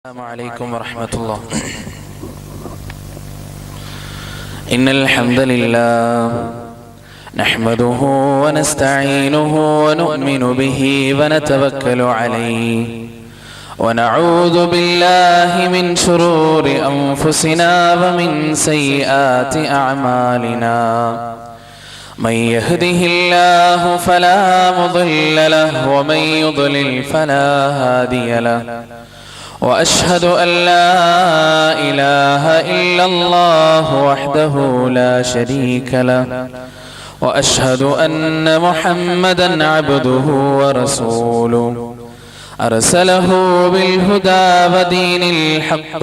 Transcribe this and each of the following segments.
السلام عليكم ورحمة الله. إن الحمد لله نحمده ونستعينه ونؤمن به ونتوكل عليه ونعوذ بالله من شرور أنفسنا ومن سيئات أعمالنا. من يهده الله فلا مضل له ومن يضلل فلا هادي له. وأشهد أن لا إله إلا الله وحده لا شريك له. وأشهد أن محمدا عبده ورسوله أرسله بالهدى ودين الحق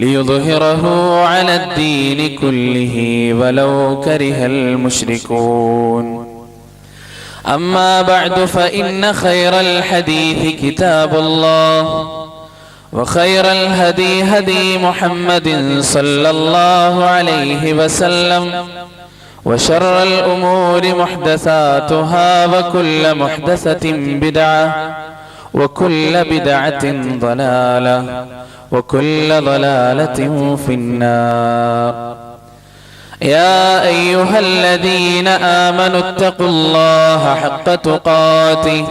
ليظهره على الدين كله ولو كره المشركون. أما بعد فإن خير الحديث كتاب الله وخير الهدي هدي محمد صلى الله عليه وسلم وشر الأمور محدثاتها وكل محدثة بدعة وكل بدعة ضلالة وكل ضلالة في النار. يا أيها الذين آمنوا اتقوا الله حق تقاته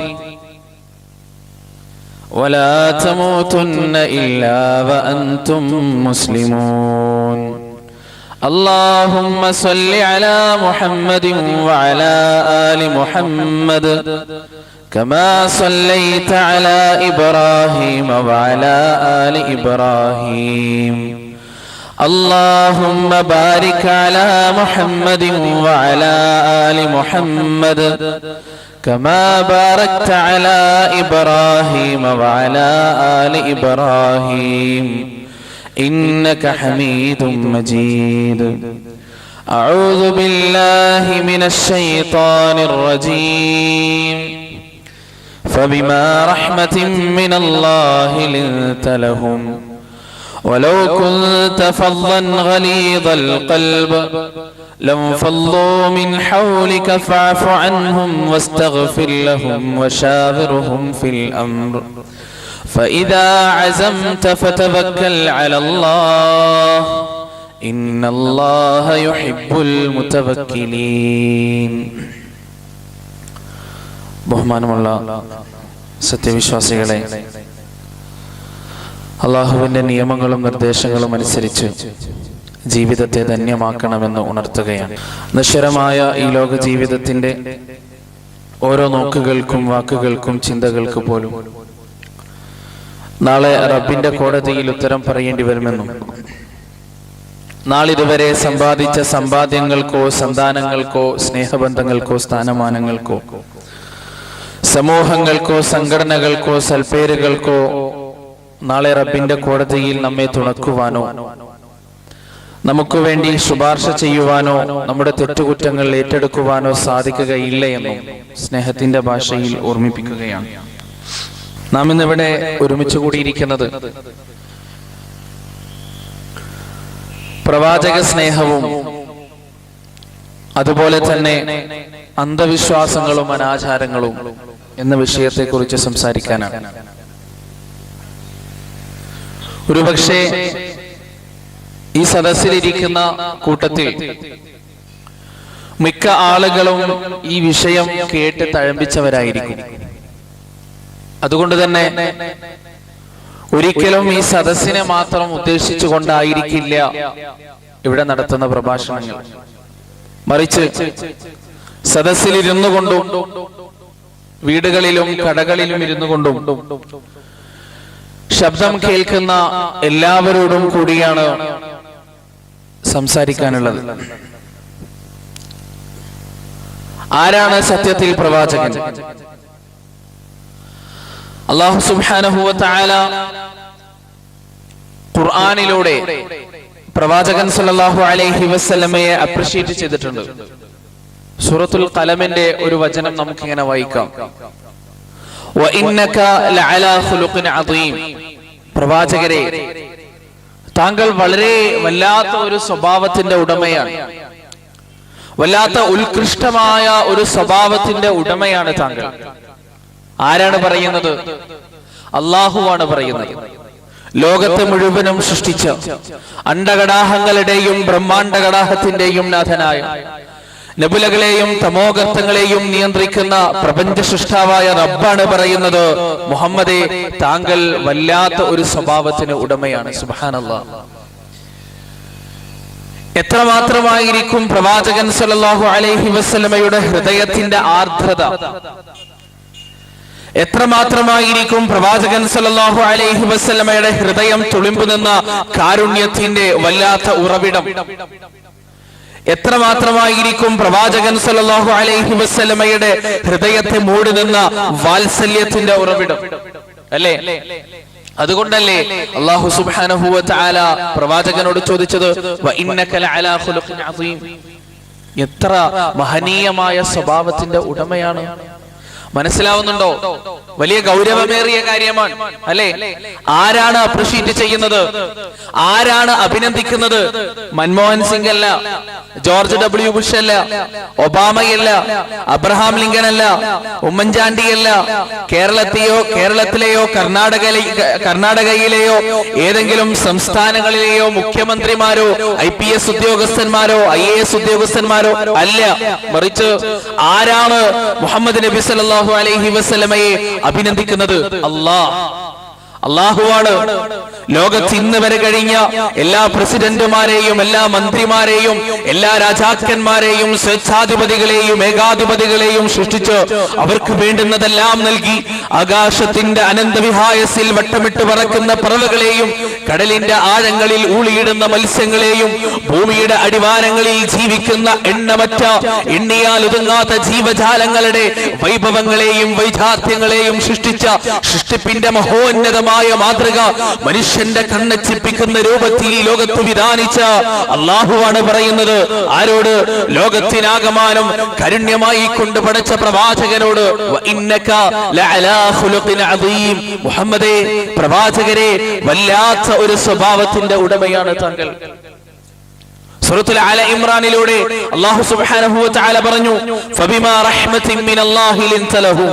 ولا تموتن إلا وأنتم مسلمون. اللهم صل على محمد وعلى آل محمد كما صليت على إبراهيم وعلى آل إبراهيم. اللهم بارك على محمد وعلى آل محمد كما باركت على إبراهيم وعلى آل إبراهيم إنك حميد مجيد. أعوذ بالله من الشيطان الرجيم. فبما رحمة من الله لنت لهم ولو كنت فظا غليظ القلب لانفضوا من حولك فاعف عنهم واستغفر لهم وشاورهم في الأمر فإذا عزمت فتوكل على الله إن الله يحب المتوكلين. ബഹുമാനമുള്ള സത്യവിശ്വാസികളെ, അല്ലാഹുവിന്റെ നിയമങ്ങളും നിർദ്ദേശങ്ങളും അനുസരിച്ച് ജീവിതത്തെ ധന്യമാക്കണമെന്ന് ഉണർത്തുകയാണ്. നശ്വരമായ ഈ ലോക ജീവിതത്തിന്റെ ഓരോ നോക്കുകൾക്കും വാക്കുകൾക്കും ചിന്തകൾക്ക് പോലും നാളെ റബ്ബിന്റെ കോടതിയിൽ ഉത്തരം പറയേണ്ടി വരുമെന്നും നാളിതുവരെ സമ്പാദിച്ച സമ്പാദ്യങ്ങൾക്കോ സന്താനങ്ങൾക്കോ സ്നേഹബന്ധങ്ങൾക്കോ സ്ഥാനമാനങ്ങൾക്കോ സമൂഹങ്ങൾക്കോ സംഘടനകൾക്കോ സൽപ്പേരുകൾക്കോ നാളെ റബ്ബിന്റെ കോടതിയിൽ നമ്മെ തുണക്കുവാനോ നമുക്ക് വേണ്ടി ശുപാർശ ചെയ്യുവാനോ നമ്മുടെ തെറ്റുകുറ്റങ്ങൾ ഏറ്റെടുക്കുവാനോ സാധിക്കുകയില്ല എന്നും സ്നേഹത്തിന്റെ ഭാഷയിൽ ഓർമ്മിപ്പിക്കുകയാണ്. നാം ഇന്നിവിടെ ഒരുമിച്ച് കൂടിയിരിക്കുന്നത് പ്രവാചക സ്നേഹവും അതുപോലെ തന്നെ അന്ധവിശ്വാസങ്ങളും അനാചാരങ്ങളും എന്ന വിഷയത്തെക്കുറിച്ച് സംസാരിക്കാനാണ്. ഒരുപക്ഷെ ഈ സദസ്സിലിരിക്കുന്ന കൂട്ടത്തിൽ മിക്ക ആളുകളും ഈ വിഷയം കേട്ട് തഴമ്പിച്ചവരായിരിക്കും. അതുകൊണ്ട് തന്നെ ഒരിക്കലും ഈ സദസ്സിനെ മാത്രം ഉദ്ദേശിച്ചുകൊണ്ടായിരിക്കില്ല ഇവിടെ നടത്തുന്ന പ്രഭാഷണങ്ങൾ. മറിച്ച് സദസ്സിലിരുന്നു കൊണ്ടും വീടുകളിലും കടകളിലും ഇരുന്നു കൊണ്ടും ശബ്ദം കേൾക്കുന്ന എല്ലാവരോടും കൂടിയാണ് സംസാരിക്കാനുള്ളത്. ആരാണ് സത്യത്തിൽ പ്രവാചകൻ? അല്ലാഹു സുബ്ഹാനഹു വ തആല ഖുർആനിലൂടെ പ്രവാചകൻ സല്ലല്ലാഹു അലൈഹി വസല്ലമയെ അപ്രിഷിയേറ്റ് ചെയ്തിട്ടുണ്ട്. സൂറത്തുൽ ഖലമിന്റെ ഒരു വചനം നമുക്ക് ഇങ്ങനെ വായിക്കാം. വ ഇന്നക ലഅലാ ഖുലുഖിൻ അദീം. പ്രവാചകരെ, താങ്കൾ വളരെ വല്ലാത്ത ഒരു സ്വഭാവത്തിന്റെ ഉടമയാണ്, വല്ലാത്ത ഉത്കൃഷ്ടമായ ഒരു സ്വഭാവത്തിന്റെ ഉടമയാണ് താങ്കൾ. ആരാണ് പറയുന്നത്? അല്ലാഹുവാണ് പറയുന്നത്. ലോകത്തെ മുഴുവനും സൃഷ്ടിച്ച അണ്ടകടാഹങ്ങളുടെയും ബ്രഹ്മാണ്ടകടാഹത്തിന്റെയും നാഥനായ നബുലകളെയും തമോഗർത്തങ്ങളെയും നിയന്ത്രിക്കുന്ന പ്രപഞ്ച സൃഷ്ടാവായ റബ്ബാണ് പറയുന്നത്, മുഹമ്മദേ, താങ്കൾ വല്ലാത്ത ഒരു സ്വഭാവത്തിന് ഉടമയാണ്. സുബ്ഹാനല്ലാഹ്. എത്രമാത്രമായിരിക്കും പ്രവാചകൻ സല്ലല്ലാഹു അലൈഹി വസല്ലമയുടെ ഹൃദയത്തിന്റെ ആർദ്രത, എത്രമാത്രമായിരിക്കും പ്രവാചകൻ സല്ലല്ലാഹു അലൈഹി വസല്ലമയുടെ ഹൃദയം തുളുമ്പു നിന്ന കാരുണ്യത്തിന്റെ വല്ലാത്ത ഉറവിടം, എത്രമാത്രമായിരിക്കും പ്രവാചകൻ സല്ലല്ലാഹു അലൈഹി വസല്ലമയുടെ ഹൃദയത്തെ മൂടി നിന്ന വാത്സല്യത്തിന്റെ ഉറവിടം, അല്ലേ? അതുകൊണ്ടല്ലേ അല്ലാഹു സുബ്ഹാനഹു വ തആല പ്രവാചകനോട് ചോദിച്ചത്, വഇന്നക ലഅലാ ഖുലുഖിൻ അസീം, എത്ര മഹനീയമായ സ്വഭാവത്തിന്റെ ഉടമയാണ്. മനസ്സിലാവുന്നുണ്ടോ? വലിയ ഗൗരവമേറിയ കാര്യമാണ്, അല്ലേ? ആരാണ് അപ്രിഷിയേറ്റ് ചെയ്യുന്നത്, ആരാണ് അഭിനന്ദിക്കുന്നത്? മൻമോഹൻ സിംഗ് അല്ല, ജോർജ് ഡബ്ല്യു ബുഷ് അല്ല, ഒബാമയല്ല, അബ്രഹാം ലിങ്കൻ അല്ല, ഉമ്മൻചാണ്ടിയല്ല, കേരളത്തിലെയോ കർണാടകയിലെയോ ഏതെങ്കിലും സംസ്ഥാനങ്ങളിലെയോ മുഖ്യമന്ത്രിമാരോ IPS ഉദ്യോഗസ്ഥന്മാരോ IAS ഉദ്യോഗസ്ഥന്മാരോ അല്ല. മറിച്ച് ആരാണ് മുഹമ്മദ് നബി സല്ലല്ലാഹു അലൈഹി വസല്ലമയെ അഭിനന്ദിക്കുന്നത്? അല്ലാഹുവാണ്. ലോകത്ത് ഇന്ന് വരെ കഴിഞ്ഞ എല്ലാ പ്രസിഡന്റുമാരെയും എല്ലാ മന്ത്രിമാരെയും എല്ലാ രാജാക്കന്മാരെയും സ്വേച്ഛാധിപതികളെയും ഏകാധിപതികളെയും സൃഷ്ടിച്ച് അവർക്ക് വേണ്ടുന്നതെല്ലാം നൽകി ആകാശത്തിന്റെ അനന്തവിഹായസിൽ വട്ടമിട്ട് പറക്കുന്ന പറവകളെയും കടലിന്റെ ആഴങ്ങളിൽ ഊളിയിടുന്ന മത്സ്യങ്ങളെയും ഭൂമിയുടെ അടിവാരങ്ങളിൽ ജീവിക്കുന്ന എണ്ണമറ്റ എണ്ണിയാൽ ഒതുങ്ങാത്ത ജീവജാലങ്ങളുടെ വൈഭവങ്ങളെയും വൈജാത്യങ്ങളെയും സൃഷ്ടിച്ച സൃഷ്ടിപ്പിന്റെ മഹോന്നതമായ മാതൃക മനുഷ്യന്റെ കണ്ണച്ചിപ്പിക്കുന്ന രൂപത്തിൽ ഈ ലോകത്ത് വിധാനിച്ച അല്ലാഹുവാണ് പറയുന്നത്. ആരോട്? ലോകത്തിനാകമാനം കരുണ്യമായി കൊണ്ട് പടച്ച പ്രവാചകനോട്, മുഹമ്മദേ, പ്രവാചകരെ, വല്ലാത്ത ഒരു സ്വഭാവത്തിന്റെ ഉടമയാണ് താങ്കൾ. സൂറത്തുൽ ആല ഇംറാനിലൂടെ അല്ലാഹു സുബ്ഹാനഹു വ തആല പറഞ്ഞു, ഫബിമാ റഹ്മത്തിൻ മിനല്ലാഹി ലിൻത ലഹും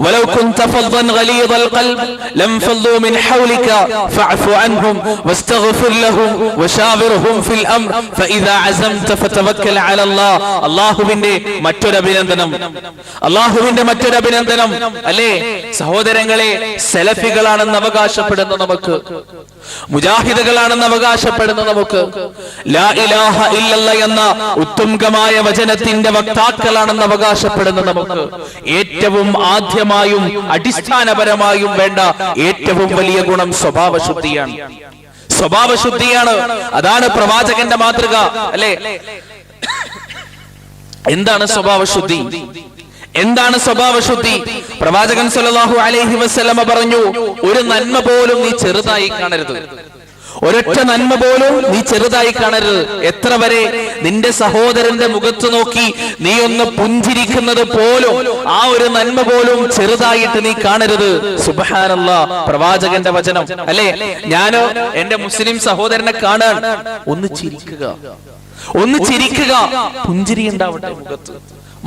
വലൗ കുൻത ഫദ്ദൻ ഗലീദൽ ഖൽബ് ലം ഫദ്ദു മിൻ ഹൗലിക ഫഅഫു അൻഹും വസ്തഗ്ഫിർ ലഹും വശാവിർഹും ഫിൽ അംർ ഫഇദാ അസംത ഫതവക്കൽ അലല്ലാഹ്. അല്ലാഹുവിന്റെ മറ്റൊരു അഭിനന്ദനം, അല്ലേ സഹോദരങ്ങളെ? സലഫികളാണെന്ന് അവകാശപ്പെടുന്ന നമുക്ക്, മുജാഹിദുകളാണെന്ന് അവകാശപ്പെടുന്ന നമുക്ക്, ലാ ഇലാഹ ഇല്ലല്ലാഹ് എന്ന ഉത്തുംഗമായ വചനത്തിന്റെ വക്താക്കളാണെന്ന് അവകാശപ്പെടുന്ന നമുക്ക് ഏറ്റവും ആദ്യമായും അടിസ്ഥാനപരമായും വേണ്ട ഏറ്റവും വലിയ ഗുണം സ്വഭാവശുദ്ധിയാണ്. അതാണ് പ്രവാചകന്റെ മാതൃക, അല്ലേ? എന്താണ് സ്വഭാവശുദ്ധി? പ്രവാചകൻ സല്ലല്ലാഹു അലൈഹി വസല്ലമ പറഞ്ഞു, ഒരു നന്മ പോലും നീ ചെറുതായി കാണരുത്, ഒരൊറ്റ നന്മ പോലും നീ ചെറുതായി കാണരുത്. എത്ര വരെ നിന്റെ സഹോദരന്റെ മുഖത്ത് നോക്കി നീ ഒന്ന് പുഞ്ചിരിക്കുന്നത് പോലും, ആ ഒരു നന്മ പോലും ചെറുതായിട്ട് നീ കാണരുത്. സുബ്ഹാനല്ലാഹ്, പ്രവാചകന്റെ വചനം, അല്ലേ? ഞാനോ എന്റെ മുസ്ലിം സഹോദരനെ കാണാൻ ഒന്ന് ചിരിക്കുക, പുഞ്ചിരി ഉണ്ടാവട്ടെ മുഖത്ത്.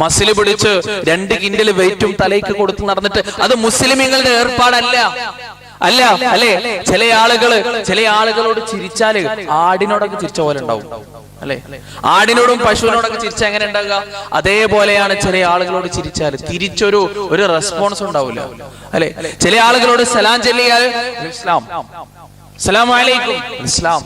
മസില് പിടിച്ച് 2 കിൻഡൽ വെയിറ്റും തലയ്ക്ക് കൊടുത്ത് നടന്നിട്ട് അത് മുസ്ലിമീങ്ങളുടെ ഏർപ്പാടല്ല, അല്ലേ? ചില ആളുകളോട് ചിരിച്ചാല് ആടിനോടൊക്കെ ചിരിച്ച പോലെ ഉണ്ടാവും, അല്ലെ? ആടിനോടും പശുവിനോടൊക്കെ ചിരിച്ച എങ്ങനെ ഉണ്ടാകുക? അതേപോലെയാണ് ചില ആളുകളോട് ചിരിച്ചാൽ തിരിച്ചൊരു റെസ്പോൺസ് ഉണ്ടാവില്ല, അല്ലെ? ചില ആളുകളോട് സലാം ചൊല്ലിയാൽ ഇസ്ലാം, അസ്സലാമു അലൈക്കും, ഇസ്ലാം,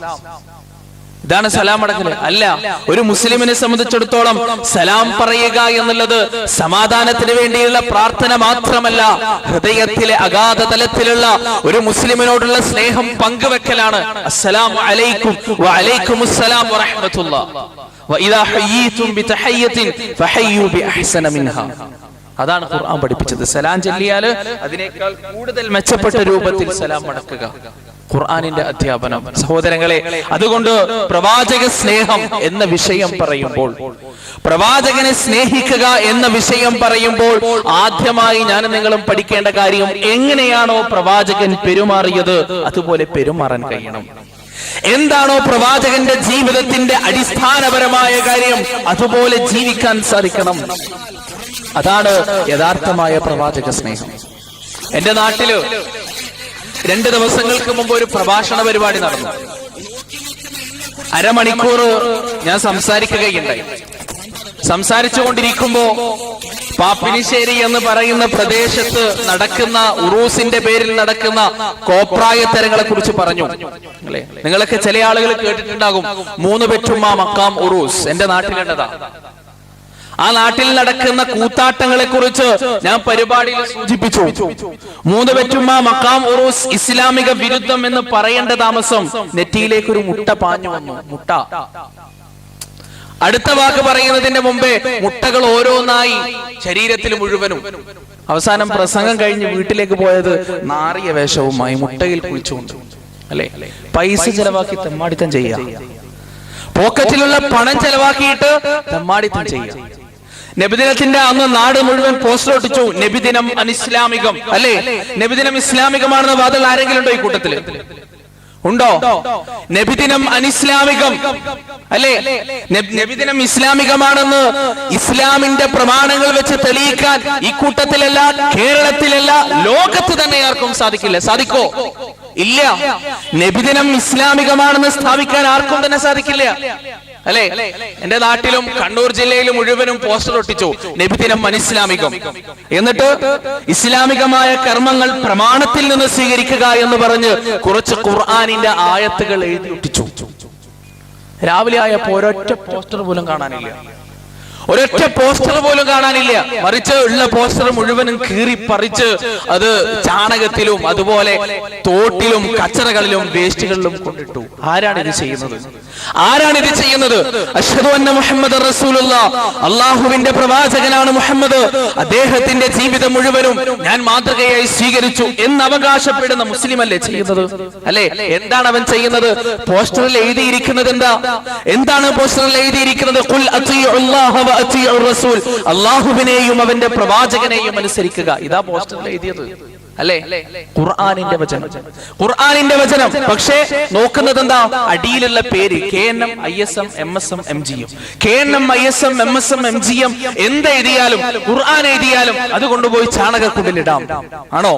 ഇതാണ് സലാം അടക്കല്. അല്ല, ഒരു മുസ്ലിമിനെ സംബന്ധിച്ചിടത്തോളം സലാം പറയുക എന്നുള്ളത് സമാധാനത്തിന് വേണ്ടിയുള്ള പ്രാർത്ഥന മാത്രമല്ല, ഹൃദയത്തിലെ അഗാധ തലത്തിലുള്ള ഒരു മുസ്ലിമിനോടുള്ള സ്നേഹം പങ്കുവെക്കലാണ്. അസ്സലാമു അലൈക്കും വഅലൈക്കുമുസ്സലാം വറഹ്മത്തുള്ളാഹ് വഇദാ ഹയ്യിതും ബിതഹയ്യത്തിൻ ഫഹയ്യു ബിഅഹ്സന മിൻഹാ. അതാണ് ഖുർആൻ പഠിപ്പിച്ചത്. സലാം ചൊല്ലിയാൽ അതിനേക്കാൾ കൂടുതൽ മെച്ചപ്പെട്ട രൂപത്തിൽ സലാം മടക്കുക, ഖുർആനിന്റെ അധ്യാപനം. സഹോദരങ്ങളെ, അതുകൊണ്ട് പ്രവാചക സ്നേഹം എന്ന വിഷയം പറയുമ്പോൾ, പ്രവാചകനെ സ്നേഹിക്കുക എന്ന വിഷയം പറയുമ്പോൾ ആദ്യമായി ഞാനും നിങ്ങളും പഠിക്കേണ്ട കാര്യം, എങ്ങനെയാണോ പ്രവാചകൻ പെരുമാറിയത് അതുപോലെ പെരുമാറാൻ കഴിയണം. എന്താണോ പ്രവാചകന്റെ ജീവിതത്തിന്റെ അടിസ്ഥാനപരമായ കാര്യം അതുപോലെ ജീവിക്കാൻ സാധിക്കണം. അതാണ് യഥാർത്ഥമായ പ്രവാചക സ്നേഹം. എന്റെ നാട്ടില് 2 ദിവസങ്ങൾക്ക് മുമ്പ് ഒരു പ്രഭാഷണ പരിപാടി നടന്നു. അരമണിക്കൂർ ഞാൻ സംസാരിക്കുകയുണ്ടായി. സംസാരിച്ചു കൊണ്ടിരിക്കുമ്പോ പാപ്പിനിശ്ശേരി എന്ന് പറയുന്ന പ്രദേശത്ത് നടക്കുന്ന ഉറൂസിന്റെ പേരിൽ നടക്കുന്ന കോപ്രായത്തരങ്ങളെ കുറിച്ച് പറഞ്ഞു. അല്ലെ, നിങ്ങളൊക്കെ ചില ആളുകൾ കേട്ടിട്ടുണ്ടാകും 3 പെറ്റുമ്മ മക്കാം ഉറൂസ്. എന്റെ നാട്ടിലുള്ളതാ. ആ നാട്ടിൽ നടക്കുന്ന കൂത്താട്ടങ്ങളെ കുറിച്ച് ഞാൻ പരിപാടിയിൽ സൂചിപ്പിച്ചു. 3 പെറ്റുമ്മ മക്കാം ഉറൂസ് ഇസ്ലാമിക വിരുദ്ധം എന്ന് പറയേണ്ട താമസം നെറ്റിയിലേക്ക് ഒരു മുട്ട പാഞ്ഞു വന്നു. മുട്ട. അടുത്ത വാക്ക് പറയുന്നതിന്റെ മുമ്പേ മുട്ടകൾ ഓരോന്നായി ശരീരത്തിൽ മുഴുവനും. അവസാനം പ്രസംഗം കഴിഞ്ഞ് വീട്ടിലേക്ക് പോയത് നാറിയ വേഷവുമായി മുട്ടയിൽ കുളിച്ചുകൊണ്ട്. അല്ലെ, പൈസ ചെലവാക്കി തെമ്മാടിത്തം ചെയ്യാം. പോക്കറ്റിലുള്ള പണം ചെലവാക്കിയിട്ട് തെമ്മാടിത്തം ചെയ്യാം. നബിദിനത്തിന്റെ അന്ന് നാട് മുഴുവൻ പോസ്റ്റർ ഒട്ടിച്ചു, നബിദിനം അനിസ്ലാമികം. അല്ലെ, നബിദിനം ഇസ്ലാമികമാണെന്ന് വാദം ആരെങ്കിലും ഉണ്ടോ ഈ കൂട്ടത്തില്? ഉണ്ടോ? നബിദിനം അനിസ്ലാമികം. അല്ലെ, നബിദിനം ഇസ്ലാമികമാണെന്ന് ഇസ്ലാമിന്റെ പ്രമാണങ്ങൾ വെച്ച് തെളിയിക്കാൻ ഈ കൂട്ടത്തിലല്ല, കേരളത്തിലല്ല, ലോകത്ത് തന്നെ ആർക്കും സാധിക്കില്ല. സാധിക്കോ? ഇല്ല. നബിദിനം ഇസ്ലാമികമാണെന്ന് സ്ഥാപിക്കാൻ ആർക്കും തന്നെ സാധിക്കില്ല. അല്ലെ, എന്റെ നാട്ടിലും കണ്ണൂർ ജില്ലയിലും മുഴുവനും പോസ്റ്റർ ഒട്ടിച്ചു, നബിദിനം അനിസ്ലാമികം. എന്നിട്ട് ഇസ്ലാമികമായ കർമ്മങ്ങൾ പ്രമാണത്തിൽ നിന്ന് സ്വീകരിക്കുക എന്ന് പറഞ്ഞ് കുറച്ച് ഖുർആനിന്റെ ആയത്തുകൾ എഴുതി ഒട്ടിച്ചു. രാവിലെ ആയപ്പോ ഒരൊറ്റ പോസ്റ്റർ പോലും കാണാനില്ല. ഒരൊറ്റ പോസ്റ്റർ പോലും കാണാനില്ല. മറിച്ച് ഉള്ള പോസ്റ്റർ മുഴുവനും കീറി പറിച്ച് അത് ചാണകത്തിലും അതുപോലെ തോട്ടിലും കച്ചറകളിലും വേസ്റ്റുകളിലും കൊണ്ടിട്ടു. ആരാണ് ഇത് ചെയ്യുന്നത്? ആരാണ് ഇത് ചെയ്യുന്നത്? അഷ്ഹദു അന്ന മുഹമ്മദ് റസൂലുള്ളാഹ്, അല്ലാഹുവിന്റെ പ്രവാചകനാണ് മുഹമ്മദ്, അദ്ദേഹത്തിന്റെ ജീവിതം മുഴുവനും ഞാൻ മാതൃകയായി സ്വീകരിച്ചു എന്ന് അവകാശപ്പെടുന്ന മുസ്ലിം അല്ലേ ചെയ്യുന്നത്? അല്ലെ, എന്താണ് അവൻ ചെയ്യുന്നത്? പോസ്റ്ററിൽ എഴുതിയിരിക്കുന്നത് എന്താണ് പോസ്റ്ററിൽ എഴുതിയിരിക്കുന്നത്? ഖുൽ അത്തിഉല്ലാഹ വ അത്തിഉർ റസൂൽ, അല്ലാഹുവിനെയും അവന്റെ പ്രവാചകനെയും അനുസരിക്കുക. ഇതാ പോസ്റ്ററിൽ എഴുതിയത്. അല്ലെ, ഖുർആനിന്റെ വചനം. ഖുർആനിന്റെ വചനം. പക്ഷേ നോക്കുന്നത് എന്താ? അടിയിലുള്ള പേര് KNM ISM MSM MGM. KNM ISM MSM MGM എന്തെഴുതിയാലും ഖുർആൻ എഴുതിയാലും അത് കൊണ്ടുപോയി ചാണകക്കുണ്ടിലിടാം. ആണോ?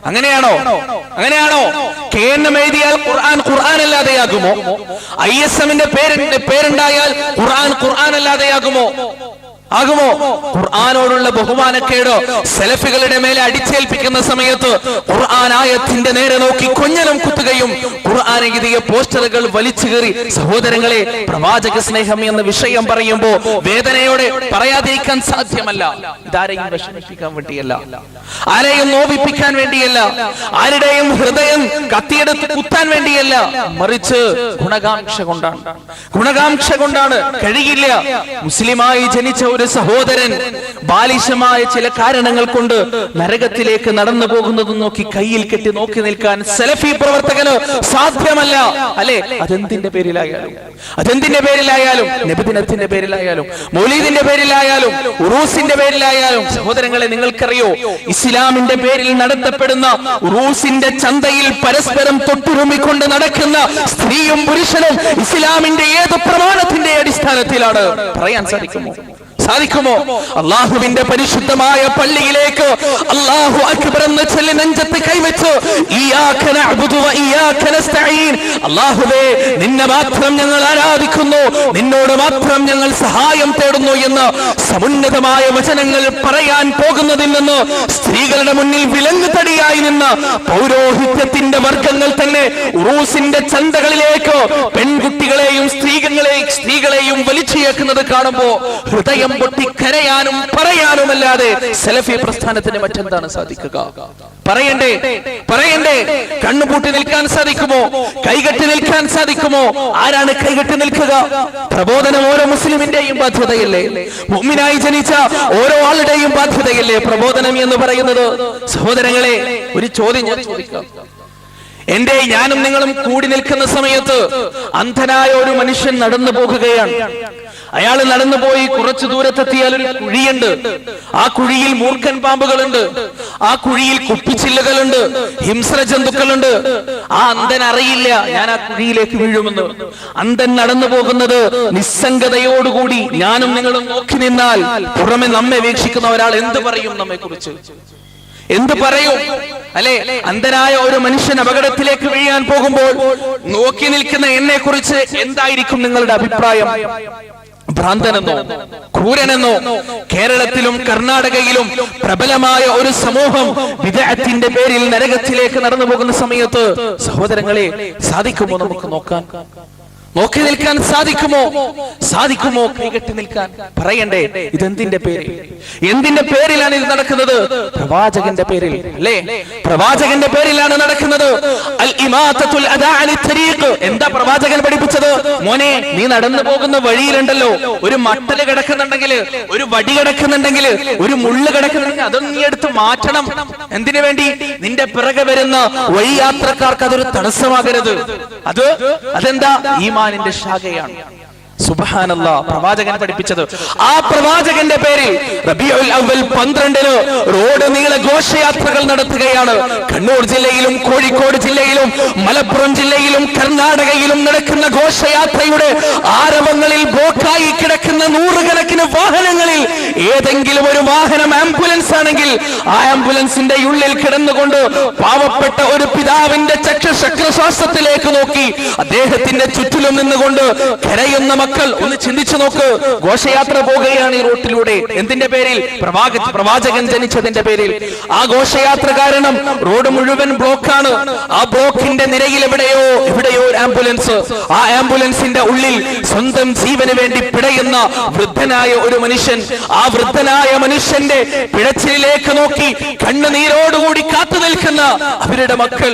അങ്ങനെയാണോ? അങ്ങനെയാണോ? KNM എഴുതിയാൽ ഖുർആൻ ഖുർആൻ അല്ലാതെയാകുമോ? ISMന്റെ പേരുണ്ടായാൽ ഖുർആൻ ഖുർആൻ അല്ലാതെയാകുമോ? ആകുമോ? ഖുർആനോടുള്ള ബഹുമാനക്കേട് സലഫികളുടെ മേലെ അടിച്ചേൽപ്പിക്കുന്ന സമയത്ത് ഖുർആൻ ആയത്തിന്റെ നേരെ നോക്കി കൊഞ്ഞനം കുത്തുകയും ഖുർആൻ എഴുതിയ പോസ്റ്ററുകൾ വലിച്ചു കീറി. സഹോദരങ്ങളെ, പ്രവാചക സ്നേഹം എന്ന വിഷയം പറയുമ്പോ വേദനയോടെ പറയാതിരിക്കാൻ സാധ്യമല്ല. ഇതാരെയും വിഷമിപ്പിക്കാൻ വേണ്ടിയല്ല, ആരെയും നോവിപ്പിക്കാൻ വേണ്ടിയല്ല, ആരുടെയും ഹൃദയം കത്തിയെടുത്ത് കുത്താൻ വേണ്ടിയല്ല, മറിച്ച് ഗുണകാംക്ഷ കൊണ്ടാണ്. ഗുണകാംക്ഷ കൊണ്ടാണ്. കഴിയില്ല. മുസ്ലിമായി ജനിച്ച ഒരു സഹോദരൻ ബാലിശമായ ചില കാരണങ്ങൾ കൊണ്ട് നരകത്തിലേക്ക് നടന്നു പോകുന്നത് നോക്കി കയ്യിൽ കെട്ടി നോക്കി നിൽക്കാൻ സലഫി പ്രവർത്തകന് സാധ്യമല്ല. അല്ലെ, അതെന്തിന്റെ പേരിലായാലും, അതെന്തിന്റെ പേരിലായാലും, നബിദിനത്തിന്റെ പേരിലായാലും, മൗലീദിന്റെ പേരിലായാലും, ഉറൂസിന്റെ പേരിലായാലും. സഹോദരങ്ങളെ, നിങ്ങൾക്കറിയോ, ഇസ്ലാമിന്റെ പേരിൽ നടത്തപ്പെടുന്ന ഉറൂസിന്റെ ചന്തയിൽ പരസ്പരം തൊട്ടുരുമിക്കൊണ്ട് നടക്കുന്ന സ്ത്രീയും പുരുഷനും ഇസ്ലാമിന്റെ ഏത് പ്രമാണത്തിന്റെ അടിസ്ഥാനത്തിലാണ്? പറയാൻ സാധിക്കുമോ? സാധിക്കുമോ? അള്ളാഹുവിന്റെ പരിശുദ്ധമായ പള്ളിയിലേക്ക് അല്ലാഹു അക്ബർ എന്ന് ചൊല്ലി നെഞ്ചത്ത് കൈവച്ച് ഇയ്യാക നഅ്ബുദു വ ഇയ്യാക നസ്തഈൻ, അല്ലാഹുവേ നിന്നെ മാത്രം ഞങ്ങൾ ആരാധിക്കുന്നു, നിന്നോട് മാത്രം ഞങ്ങൾ സഹായം തേടുന്നു എന്ന് സമുന്നതമായ വചനങ്ങൾ പറയാൻ പോകുന്നതിൽ നിന്ന് സ്ത്രീകളുടെ മുന്നിൽ വിലങ്ങുതടിയായി നിന്ന് പൗരോഹിത്യത്തിന്റെ വർഗങ്ങൾ തന്നെ ഉറൂസിന്റെ ചന്തകളിലേക്ക് പെൺകുട്ടികളെയും സ്ത്രീകളെയും വലിച്ചേക്കുന്നത് കാണുമ്പോ ഹൃദയം പൊട്ടി കരയാനും പറയാനുമല്ലാതെ സലഫി പ്രസ്ഥാനത്തിന് മറ്റെന്താണ് സാധിക്കുക? പറയണ്ടേ? പറയണ്ടേ? കണ്ണുപൂട്ടി നിൽക്കാൻ സാധിക്കുമോ? കൈകെട്ടി നിൽക്കാൻ സാധിക്കുമോ? ആരാണ് കൈകെട്ടി നിൽക്കുക? പ്രബോധനം ഓരോ മുസ്ലിമിന്റെയും ബാധ്യതയല്ലേ? മുഅ്മിനായി ജനിച്ച ഓരോ ആളുടെയും ബാധ്യതയല്ലേ പ്രബോധനം എന്ന് പറയുന്നത്? സഹോദരങ്ങളെ, ഒരു ചോദ്യം ഞാൻ ചോദിക്കാം. ഞാനും നിങ്ങളും കൂടി നിൽക്കുന്ന സമയത്ത് അന്ധനായ ഒരു മനുഷ്യൻ നടന്നു പോകുകയാണ്. അയാൾ നടന്നുപോയി കുറച്ചു ദൂരത്തെത്തിയാൽ ഒരു കുഴിയുണ്ട്. ആ കുഴിയിൽ മൂർഖൻ പാമ്പുകളുണ്ട്, ആ കുഴിയിൽ കുപ്പിച്ചില്ലുകളുണ്ട്, ഹിംസ്ര ജന്തുക്കളുണ്ട്. ആ അന്ധൻ അറിയില്ല ഞാൻ ആ കുഴിയിലേക്ക് വീഴുമെന്ന്. അന്ധൻ നടന്നു പോകുന്നത് നിസ്സംഗതയോടുകൂടി ഞാനും നിങ്ങളും നോക്കി നിന്നാൽ പുറമെ നമ്മെ വീക്ഷിക്കുന്ന ഒരാൾ എന്ത് പറയും നമ്മെ കുറിച്ച്? എന്ത് പറയും? അല്ലെ, അന്ധനായ ഒരു മനുഷ്യൻ അപകടത്തിലേക്ക് വീഴാൻ പോകുമ്പോൾ നോക്കി നിൽക്കുന്ന എന്നെ കുറിച്ച് എന്തായിരിക്കും നിങ്ങളുടെ അഭിപ്രായം? ഭ്രാന്തനെന്നോ ക്രൂരനെന്നോ? കേരളത്തിലും കർണാടകയിലും പ്രബലമായ ഒരു സമൂഹം വിദഅത്തിന്റെ പേരിൽ നരകത്തിലേക്ക് നടന്നു പോകുന്ന സമയത്ത് സഹോദരങ്ങളെ, സാധിക്കുമോ നമുക്ക് നോക്കി നിൽക്കാൻ? സാധിക്കുമോ കൈകെട്ടി നിൽക്കാൻ? പറയണ്ടേ, ഇതെന്തിന്റെ പേരിൽ? എന്തിന്റെ പേരിലാണ് ഇത് നടക്കുന്നത്? പ്രവാചകന്റെ പേരിൽ, അല്ലേ? പ്രവാചകന്റെ പേരിലാണ് നടക്കുന്നത്. അൽ ഇമാതത്തുൽ അദാ അലി തരീഖ്. എന്താ പ്രവാചകൻ പഠിപ്പിച്ചത്? മോനെ, നീ നടന്നു പോകുന്ന വഴിയിലുണ്ടല്ലോ, ഒരു മട്ടല് കിടക്കുന്നുണ്ടെങ്കിൽ, ഒരു വടി കിടക്കുന്നുണ്ടെങ്കിൽ, ഒരു മുള്ള് കിടക്കുന്നുണ്ടെങ്കിൽ അതൊന്നും നീ എടുത്ത് മാറ്റണം. എന്തിനു വേണ്ടി? നിന്റെ പിറകെ വരുന്ന വഴിയാത്രക്കാർക്ക് അതൊരു തടസ്സമാകരുത്. അതെന്താ? ഈമാനിന്റെ ശാഖയാണ്. സുബ്ഹാനല്ലാഹ്, പ്രവാചകൻ പഠിപ്പിച്ചത്. ആ പ്രവാചകന്റെ പേരിൽ റബീഉൽ അവ്വൽ 12 റോഡ് നീളെ ഘോഷയാത്രകൾ നടത്തുകയാണ്. കണ്ണൂർ ജില്ലയിലും കോഴിക്കോട് ജില്ലയിലും മലപ്പുറം ജില്ലയിലും കർണാടകയിലും നടക്കുന്ന ഘോഷയാത്രയുടെ ആരവങ്ങളിൽ ബ്ലോക്കായി കിടക്കുന്ന നൂറുകണക്കിന് വാഹനങ്ങളിൽ ഏതെങ്കിലും ഒരു വാഹനം ആംബുലൻസ് ആണെങ്കിൽ ആ ആംബുലൻസിന്റെ ഉള്ളിൽ കിടന്നുകൊണ്ട് പാവപ്പെട്ട ഒരു പിതാവിന്റെ ചക്രശ്വാസത്തിലേക്ക് നോക്കി അദ്ദേഹത്തിന്റെ ചുറ്റിലും നിന്നുകൊണ്ട് കരയുന്ന മക്കൾ ഒന്ന് ചിന്തിച്ചു നോക്ക്. ഘോഷയാത്ര പോകുകയാണ് ഈ റോട്ടിലൂടെ. എന്തിന്റെ പേരിൽ? പ്രവാചകൻ ജനിച്ചതിന്റെ പേരിൽ. ആ ഘോഷയാത്ര കാരണം റോഡ് മുഴുവൻ ബ്ലോക്കാണ്. ആ ബ്ലോക്കിന്റെ നിരയിൽ എവിടെയോ ഒരു ആംബുലൻസ്. ആ ആംബുലൻസിന്റെ ഉള്ളിൽ സ്വന്തം ജീവന് വേണ്ടി പിടയുന്ന വൃദ്ധനായ ഒരു മനുഷ്യൻ. ആ വൃദ്ധനായ മനുഷ്യന്റെ പിടച്ചിലേക്ക് നോക്കി കണ്ണുനീരോടുകൂടി കാത്തു നിൽക്കുന്ന അവരുടെ മക്കൾ,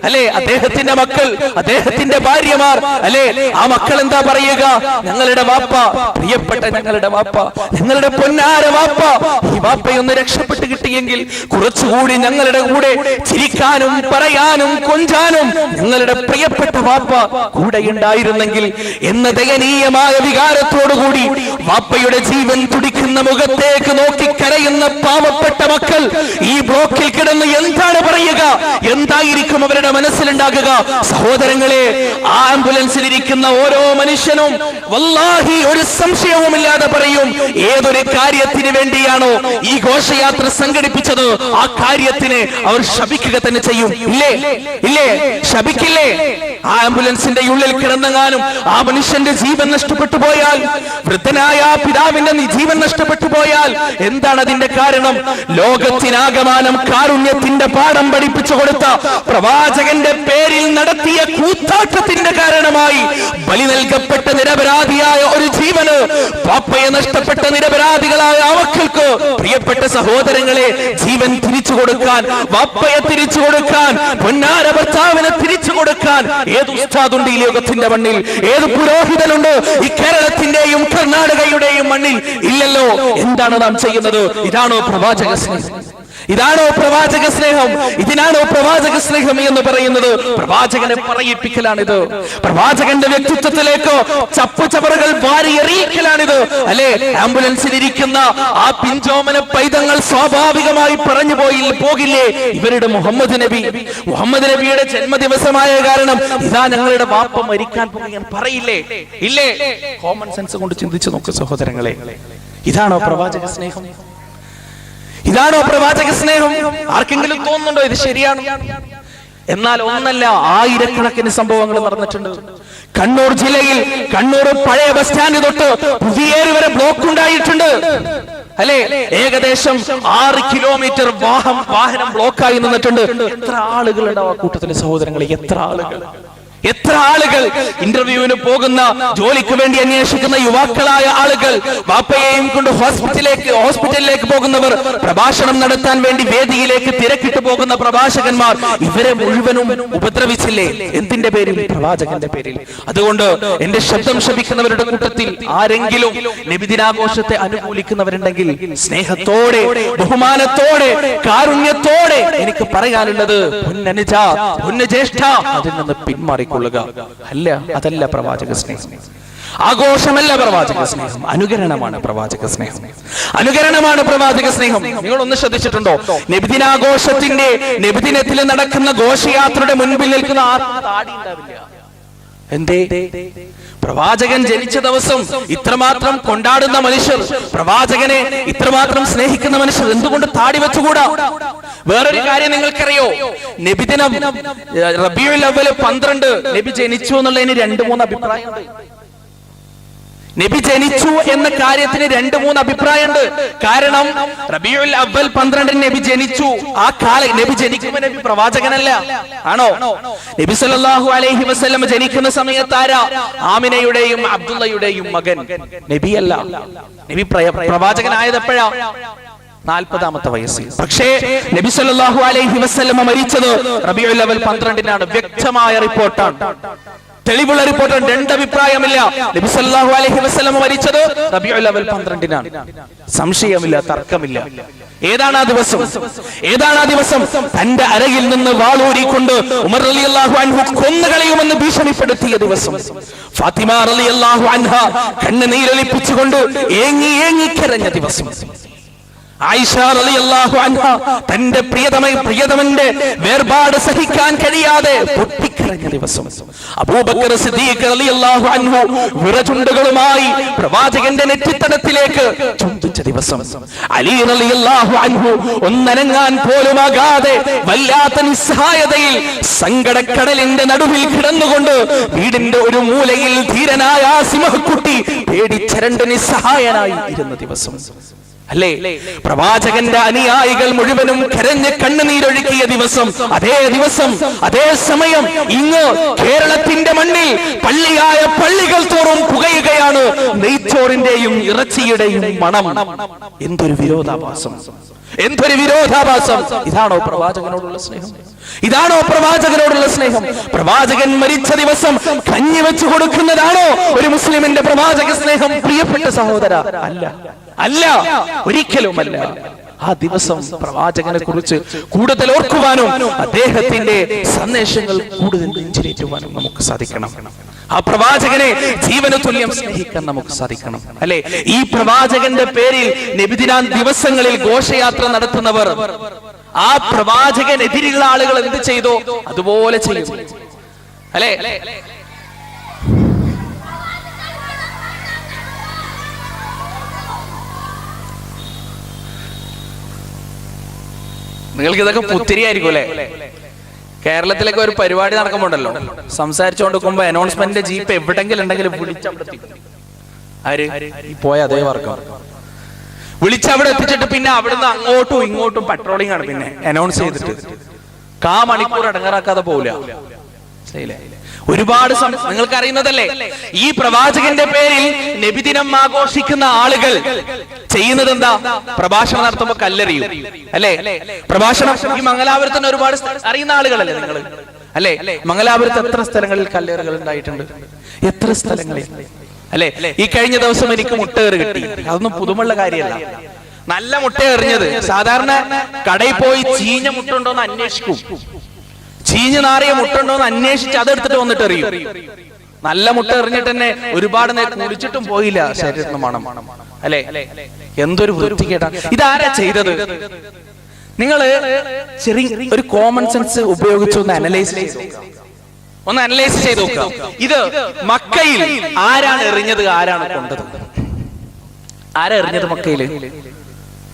അല്ലെ? അദ്ദേഹത്തിന്റെ മക്കൾ, അദ്ദേഹത്തിന്റെ ഭാര്യമാർ, അല്ലെ? ആ മക്കൾ എന്താ പറയുക? ഞങ്ങളുടെ വാപ്പ, പ്രിയപ്പെട്ട ഞങ്ങളുടെ വാപ്പ, ഞങ്ങളുടെ പൊന്നാര വാപ്പ, ഈ വാപ്പയൊന്ന് രക്ഷപ്പെട്ട് കിട്ടിയെങ്കിൽ കുറച്ചുകൂടി ഞങ്ങളുടെ കൂടെ ചിരിക്കാനും പറയാനും കൊഞ്ചാനും ഞങ്ങളുടെ പ്രിയപ്പെട്ട വാപ്പ കൂടെ ഉണ്ടായിരുന്നെങ്കിൽ എന്ന ദയനീയമായ വികാരത്തോടുകൂടി വാപ്പയുടെ ജീവൻ തുടിക്കുന്ന മുഖത്തേക്ക് നോക്കി കരയുന്ന പാവപ്പെട്ട മക്കൾ ഈ ബ്ലോക്കിൽ കിടന്ന് എന്താണ് പറയുക? എന്തായിരിക്കും അവരുടെ മനസ്സിലുണ്ടാകുക? സഹോദരങ്ങളെ, ആ ആംബുലൻസിലിരിക്കുന്ന ഓരോ മനുഷ്യനും വല്ലാഹി ഒരു സംശയവുമില്ലാതെ പറയും, ഏതൊരു കാര്യത്തിന് വേണ്ടിയാണോ ഈ ഘോഷയാത്ര സംഘടിപ്പിച്ചത് ആ കാര്യത്തിന് അവർ ശപിക്കുക തന്നെ ചെയ്യും. ഇല്ലേ? ശപിക്കില്ലേ? ആ ആംബുലൻസിന്റെ ഉള്ളിൽ കിടന്നെങ്ങാനും ആ മനുഷ്യന്റെ ജീവൻ നഷ്ടപ്പെട്ടു പോയാൽ, വൃദ്ധനായ ആ പിതാവിന്റെ ജീവൻ നഷ്ടപ്പെട്ടു പോയാൽ എന്താണ് അതിന്റെ കാരണം? ലോകത്തിനാകമാനം കാരുണ്യത്തിന്റെ പാഠം പഠിപ്പിച്ചു കൊടുത്ത പ്രവാചകന്റെ പേരിൽ നടത്തിയ കൂത്താട്ടത്തിന്റെ കാരണമായി ബലി നൽകപ്പെട്ട നിരപരാധിയായ ഒരു ജീവന്, പാപ്പയെ നഷ്ടപ്പെട്ട നിരപരാധികളായ മക്കൾക്ക്, പ്രിയപ്പെട്ട സഹോദരങ്ങളെ, ജീവൻ തിരിച്ചു കൊടുക്കാൻ, വാപ്പയെ തിരിച്ചു കൊടുക്കാൻ, പൊന്നാര ഭർത്താവിനെ തിരിച്ചു കൊടുക്കാൻ ഏത് ഉസ്താദുണ്ട് ഈ ലോകത്തിന്റെ മണ്ണിൽ? ഏത് പുരോഹിതനുണ്ട് ഈ കേരളത്തിന്റെയും കർണാടകയുടെയും മണ്ണിൽ? ഇല്ലല്ലോ. എന്താണ് നാം ചെയ്യുന്നത്? ഇതാണോ പ്രവാചക സ്നേഹം? ഇതാണോ പ്രവാചക സ്നേഹം? ഇതിനാണോ പ്രവാചക സ്നേഹം എന്ന് പറയുന്നത്? പ്രവാചകനെ പറയിപ്പിക്കലാണിത്. പ്രവാചകന്റെ വ്യക്തിത്വത്തിലേക്കോ ചപ്പുചവറുകൾ വാരി എറിയിക്കലാണിത്, അല്ലെ? ആംബുലൻസിലിരിക്കുന്ന ആ പിഞ്ചോമന പൈതങ്ങൾ സ്വാഭാവികമായി പറഞ്ഞു പോകില്ലേ, ഇവരുടെ മുഹമ്മദ് നബിയുടെ ജന്മദിവസമായ കാരണം ഇതാ ഞങ്ങളുടെ വാപ്പ മരിക്കാൻ പോകുകയാണ് പറയില്ലേ? ഇല്ലേ? കോമൺ സെൻസ് കൊണ്ട് ചിന്തിച്ചു നോക്ക് സഹോദരങ്ങളെ. ഇതാണോ പ്രവാചക സ്നേഹം? ഇതാണോ പ്രവാചക സ്നേഹം? ആർക്കെങ്കിലും തോന്നുന്നുണ്ടോ ഇത് ശരിയാണ്? എന്നാൽ ഒന്നല്ല, ആയിരക്കണക്കിന് സംഭവങ്ങൾ നടന്നിട്ടുണ്ട്. കണ്ണൂർ ജില്ലയിൽ കണ്ണൂർ പഴയ ബസ് സ്റ്റാൻഡ് തൊട്ട് പുതിയേരി വരെ ബ്ലോക്ക് ഉണ്ടായിട്ടുണ്ട്, അല്ലെ? ഏകദേശം 6 കിലോമീറ്റർ വാഹനം ബ്ലോക്കായി നിന്നിട്ടുണ്ട്. എത്ര ആളുകൾ ഉണ്ടാവും ആ കൂട്ടത്തിലെ സഹോദരങ്ങളെ? എത്ര ആളുകൾ ഇന്റർവ്യൂവിന് പോകുന്ന, ജോലിക്ക് വേണ്ടി അന്വേഷിക്കുന്ന യുവാക്കളായ ആളുകൾ, വാപ്പയെയും കൊണ്ട് ഹോസ്പിറ്റലിലേക്ക് പോകുന്നവർ, പ്രഭാഷണം നടത്താൻ വേണ്ടി വേദിയിലേക്ക് തിരക്കിട്ട് പോകുന്ന പ്രഭാഷകന്മാർ, ഇവരെ മുഴുവനും ഉപദ്രവിച്ചില്ലേ? എന്തിന്റെ പേരിൽ? പ്രവാചകന്റെ പേരിൽ. അതുകൊണ്ട് എന്റെ ശബ്ദം ശപിക്കുന്നവരുടെ കൂട്ടത്തിൽ ആരെങ്കിലും നബിദിനാഘോഷത്തെ അനുകൂലിക്കുന്നവരുണ്ടെങ്കിൽ സ്നേഹത്തോടെ, ബഹുമാനത്തോടെ, കാരുണ്യത്തോടെ എനിക്ക് പറയാനുള്ളത്, പൊന്നനുജ, പൊന്നുജ്യേഷ്ഠ, അതിൽ നിന്ന് പിന്മാറി അല്ല, അതല്ല പ്രവാചക സ്നേഹം. ആഘോഷമല്ല പ്രവാചക സ്നേഹം, അനുകരണമാണ് പ്രവാചക സ്നേഹം. അനുകരണമാണ് പ്രവാചക സ്നേഹം. നിങ്ങൾ ഒന്ന് ശ്രദ്ധിച്ചിട്ടുണ്ടോ? നബിദിനാഘോഷത്തിന്റെ, നബിദിനത്തിൽ നടക്കുന്ന ഘോഷയാത്രയുടെ മുൻപിൽ നിൽക്കുന്ന ആർക്കും താടി ഉണ്ടാവില്ല. എന്തേ? പ്രവാചകൻ ജനിച്ച ദിവസം ഇത്രമാത്രം കൊണ്ടാടുന്ന മനുഷ്യർ, പ്രവാചകനെ ഇത്രമാത്രം സ്നേഹിക്കുന്ന മനുഷ്യർ എന്തുകൊണ്ട് താടി വെച്ചുകൂടാ? വേറൊരു കാര്യം നിങ്ങൾക്കറിയോ? നബിദിനം റബീഉൽ അവ്വൽ 12 നബി ജനിച്ചു എന്നുള്ളതിന് 2-3 അഭിപ്രായമുണ്ട്. നബി ജനിച്ചു എന്ന കാര്യത്തിന് 2-3 അഭിപ്രായമുണ്ട്. കാരണം റബീഉൽ അവ്വൽ 12 നബി ജനിച്ചു. ആ കാലം നബി ജനിക്കുമ്പോൾ നബി പ്രവാചകനല്ല, ആണോ? നബി സല്ലല്ലാഹു അലൈഹി വസല്ലം ജനിക്കുന്ന സമയത്ത് ആരാ? ആമിനയുടെയും അബ്ദുള്ളയുടെയും മകൻ. നബിയല്ല. നബി പ്രവാചകനായത് എപ്പോഴാ? 40ാമത്തെ വയസ്സിൽ. പക്ഷേ നബി സല്ലല്ലാഹു അലൈഹി വസല്ലം മരിച്ചത് റബീഉൽ അവ്വൽ 12-നാണ്. വ്യക്തമായ റിപ്പോർട്ടാണ്, തെളിവുള്ള റിപ്പോർട്ടാണ്. 2 അഭിപ്രായമില്ല. നബി സല്ലല്ലാഹു അലൈഹി വസല്ലം മരിച്ചത് റബീഉൽ അവ്വൽ 12-നാണ്. സംശയമില്ല, തർക്കമില്ല. ഏതാണ് ആ ദിവസം? ഏതാണ് ആ ദിവസം? തന്റെ അരയിൽ നിന്ന് വാളൂരിക്കൊണ്ട് ഉമർ റളിയല്ലാഹു അൻഹു കൊന്നുകളയുമെന്ന് ഭീഷണിപ്പെടുത്തിയ ദിവസം. ഫാത്തിമ റളിയല്ലാഹു അൻഹ കണ്ണുനീരൊലിപ്പിച്ചുകൊണ്ട് ഏങ്ങി ഏങ്ങി കരഞ്ഞ ദിവസം. ആയിഷ റളിയല്ലാഹു അൻഹ തന്റെ പ്രിയതമന്റെ വേർപാട് സഹിക്കാൻ കഴിയാതെ പൊട്ടിക്കരഞ്ഞ ദിവസം. അബൂബക്കർ സിദ്ദീഖ് റളിയല്ലാഹു അൻഹു വിറചുണ്ടുകളുമായി പ്രവാചകന്റെ നെറ്റിത്തടത്തിലേക്ക് ചുംബിച്ച ദിവസം. അലി റളിയല്ലാഹു അൻഹു ഒന്നനങ്ങാൻ പോലുമാകാതെ വല്ലാത്ത നിസ്സഹായതയിൽ സങ്കടക്കടലിന്റെ നടുവിൽ കിടന്നുകൊണ്ട് വീടിന്റെ ഒരു മൂലയിൽ ധീരനായ ആ സിംഹക്കുട്ടി പേടിച്ചരണ്ട് നിസ്സഹായനായി ഇരുന്ന ദിവസം അല്ലേ? പ്രവാചകന്റെ അനുയായികൾ മുഴുവനും കരഞ്ഞ് കണ്ണുനീരൊഴുക്കിയ ദിവസം. അതേ ദിവസം, അതേ സമയം ഇന്ന് കേരളത്തിന്റെ മണ്ണിൽ പള്ളിയായ പള്ളികൾ തോറും പുകയുകയാണ് നെയ്ച്ചോറിന്റെയും ഇറച്ചിയുടെയും മണം. എന്തൊരു വിരോധാഭാസം, എന്തൊരു വിരോധാഭാസം! ഇതാണോ പ്രവാചകനോടുള്ള സ്നേഹം? ഇതാണോ പ്രവാചകനോടുള്ള സ്നേഹം? പ്രവാചകൻ മരിച്ച ദിവസം കഞ്ഞി വെച്ചു കൊടുക്കുന്നതാണോ ഒരു മുസ്ലിമിന്റെ പ്രവാചക സ്നേഹം? പ്രിയപ്പെട്ട സഹോദര, അല്ല, അല്ല, ഒരിക്കലുമല്ല. ആ ദിവസം പ്രവാചകനെ കുറിച്ച് കൂടുതൽ ഓർക്കുവാനും അദ്ദേഹത്തിന്റെ സന്ദേശങ്ങൾ കൂടുതൽ നെഞ്ചിലേറ്റുവാനും നമുക്ക് സാധിക്കണം. ആ പ്രവാചകനെ ജീവന് തുല്യം സ്നേഹിക്കാൻ നമുക്ക് സാധിക്കണം, അല്ലെ? ഈ പ്രവാചകന്റെ പേരിൽ നബിദിന ദിവസങ്ങളിൽ ഘോഷയാത്ര നടത്തുന്നവർ ആ പ്രവാചകനെതിരെയുള്ള ആളുകൾ എന്ത് ചെയ്തോ അതുപോലെ ചെയ്യും, അല്ലെ? നിങ്ങൾക്ക് ഇതൊക്കെ പുത്തിരിയായിരിക്കും അല്ലെ? കേരളത്തിലൊക്കെ ഒരു പരിപാടി നടക്കുമ്പോണ്ടല്ലോ, സംസാരിച്ചുകൊണ്ടിരിക്കുമ്പോ അനൗൺസ്മെന്റ് ജീപ്പ് എവിടെങ്കിലും ഉണ്ടെങ്കിലും വിളിച്ചവിടെത്തി. ആര് പോയ അതേ വർക്കം വിളിച്ചവിടെ എത്തിച്ചിട്ട് പിന്നെ അവിടുന്ന് അങ്ങോട്ടും ഇങ്ങോട്ടും പട്രോളിംഗ് ആണ്. പിന്നെ അനൗൺസ് ചെയ്തിട്ട് മണിക്കൂർ അടങ്ങാറാക്കാതെ പോവില്ല. ഒരുപാട് നിങ്ങൾക്ക് അറിയുന്നതല്ലേ, ഈ പ്രവാചകന്റെ പേരിൽ നബിദിനം ആഘോഷിക്കുന്ന ആളുകൾ ചെയ്യുന്നത് എന്താ? പ്രഭാഷണം നടത്തുമ്പോ കല്ലെറിയും, അല്ലെ? പ്രഭാഷണം ഈ മംഗലാപുരത്തിന് ഒരുപാട് അറിയുന്ന ആളുകളല്ലേ നിങ്ങൾ, അല്ലെ? മംഗലാപുരത്ത് എത്ര സ്ഥലങ്ങളിൽ കല്ലേറുകൾ ഉണ്ടായിട്ടുണ്ട്, എത്ര സ്ഥലങ്ങളിൽ, അല്ലെ? ഈ കഴിഞ്ഞ ദിവസം എനിക്ക് മുട്ടേറ് കിട്ടി. അതൊന്നും പുതുമുള്ള കാര്യമല്ല, നല്ല മുട്ട എറിഞ്ഞത്. സാധാരണ കടയിൽ പോയി ചീഞ്ഞ മുട്ട ഉണ്ടോന്ന് അന്വേഷിക്കും, ചീഞ്ഞു നാറിയ മുട്ടുണ്ടോന്ന് അന്വേഷിച്ച് അതെടുത്തിട്ട് വന്നിട്ട് എറിയും. നല്ല മുട്ട എറിഞ്ഞിട്ട് തന്നെ ഒരുപാട് നേരം കുടിച്ചിട്ടും പോയില്ല, ശരീരത്തിന് മണം, അല്ലെ? എന്തൊരു വൃത്തികേടാ! ഇതാരാ ചെയ്തത്? നിങ്ങൾ ചെറിയ ഒരു കോമൺ സെൻസ് ഉപയോഗിച്ച് ഒന്ന് അനലൈസ് ചെയ്ത് നോക്കുക. ഇത് മക്കയിൽ ആരാണ് എറിഞ്ഞത്, ആരാണ് കൊണ്ടത്? ആരാ എറിഞ്ഞത് മക്കയില്?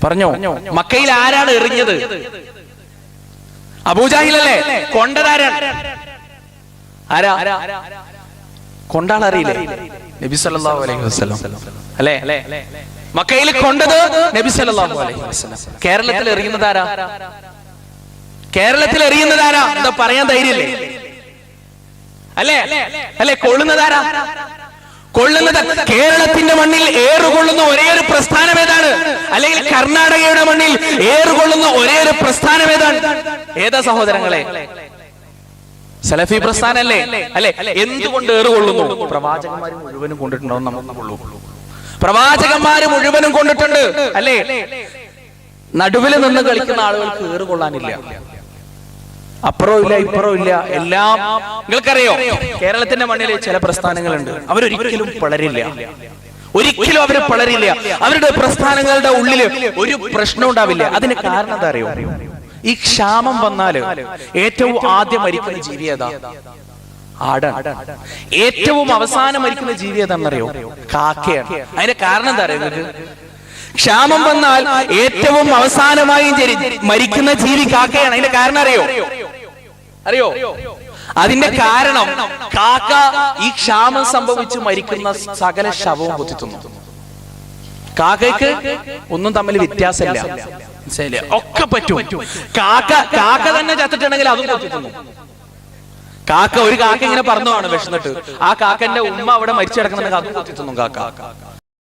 പറഞ്ഞോ, മക്കയിൽ ആരാണ് എറിഞ്ഞത്? അബൂജാഹിലല്ലേ? കൊണ്ടതാരാണ്? ആരാ കൊണ്ടാളറിയില്ലേ? നബി സല്ലല്ലാഹു അലൈഹി വസല്ലം, അല്ലേ? മക്കയിൽ കൊണ്ടത് നബി സല്ലല്ലാഹു അലൈഹി വസല്ലം. കേരളത്തിൽ എറിയുന്നതാരാ? കേരളത്തിൽ എറിയുന്നതാരാ? എന്താ പറയാൻ ധൈര്യല്ലേ? അല്ലേ? അല്ലെ? കൊള്ളുന്നതാരാ? കൊള്ളുന്നത് കേരളത്തിന്റെ മണ്ണിൽ ഏറുകൊള്ളുന്ന ഒരേ ഒരു പ്രസ്ഥാനം ഏതാണ്? അല്ലെങ്കിൽ കർണാടകയുടെ മണ്ണിൽ ഏറുകൊള്ളുന്ന ഒരേ ഒരു പ്രസ്ഥാനം ഏതാണ്? ഏതാ സഹോദരങ്ങളെ? സലഫി പ്രസ്ഥാനല്ലേ, അല്ലെ? എന്തുകൊണ്ട് ഏറുകൊള്ളുന്നു? പ്രവാചകന്മാര് മുഴുവനും കൊണ്ടിട്ടുണ്ടോ? പ്രവാചകന്മാര് മുഴുവനും കൊണ്ടിട്ടുണ്ട്, അല്ലെ? നടുവിൽ നിന്ന് കളിക്കുന്ന ആളുകൾക്ക് ഏറുകൊള്ളാനില്ല. അപ്പുറവും ഇല്ല, ഇപ്പുറവും ഇല്ല, എല്ലാം. നിങ്ങൾക്കറിയോ, കേരളത്തിന്റെ മണ്ണിൽ ചില പ്രസ്ഥാനങ്ങളുണ്ട്, അവരൊരിക്കലും വളരില്ല, ഒരിക്കലും അവര് വളരില്ല. അവരുടെ പ്രസ്ഥാനങ്ങളുടെ ഉള്ളില് ഒരു പ്രശ്നം ഉണ്ടാവില്ല. അതിന് കാരണം എന്താ അറിയോ? ഈ ക്ഷാമം വന്നാല് ഏറ്റവും ആദ്യം മരിക്കുന്ന ജീവി ഏതാ? ആടാണ്. ഏറ്റവും അവസാനം മരിക്കുന്ന ജീവി ഏതാണെന്നറിയോ? കാക്കയാണ്. അതിന്റെ കാരണം എന്താ അറിയുന്നത്? ക്ഷാമം വന്നാൽ ഏറ്റവും അവസാനമായി മരിക്കുന്ന ജീവി കാക്കയാണ്. അതിന്റെ കാരണം അറിയോ? അതിന്റെ കാരണം കാക്ക ഈ ക്ഷാമം സംഭവിച്ചു മരിക്കുന്ന സകല ശവവും കൊത്തിത്തുന്നു. കാക്കയ്ക്ക് ഒന്നും തമ്മിൽ വ്യത്യാസമില്ല, ഒക്കെ പറ്റും. കാക്ക തന്നെ ചത്തിട്ടുണ്ടെങ്കിൽ അതും കൊത്തിത്തുന്നു. ഒരു കാക്ക ഇങ്ങനെ പറന്നുവാണ് വിശന്നിട്ട്, ആ കാക്കന്റെ ഉമ്മ അവിടെ മരിച്ചു കിടക്കുന്നുണ്ടെങ്കിൽ അതും കൊത്തിത്തുന്നു കാക്ക.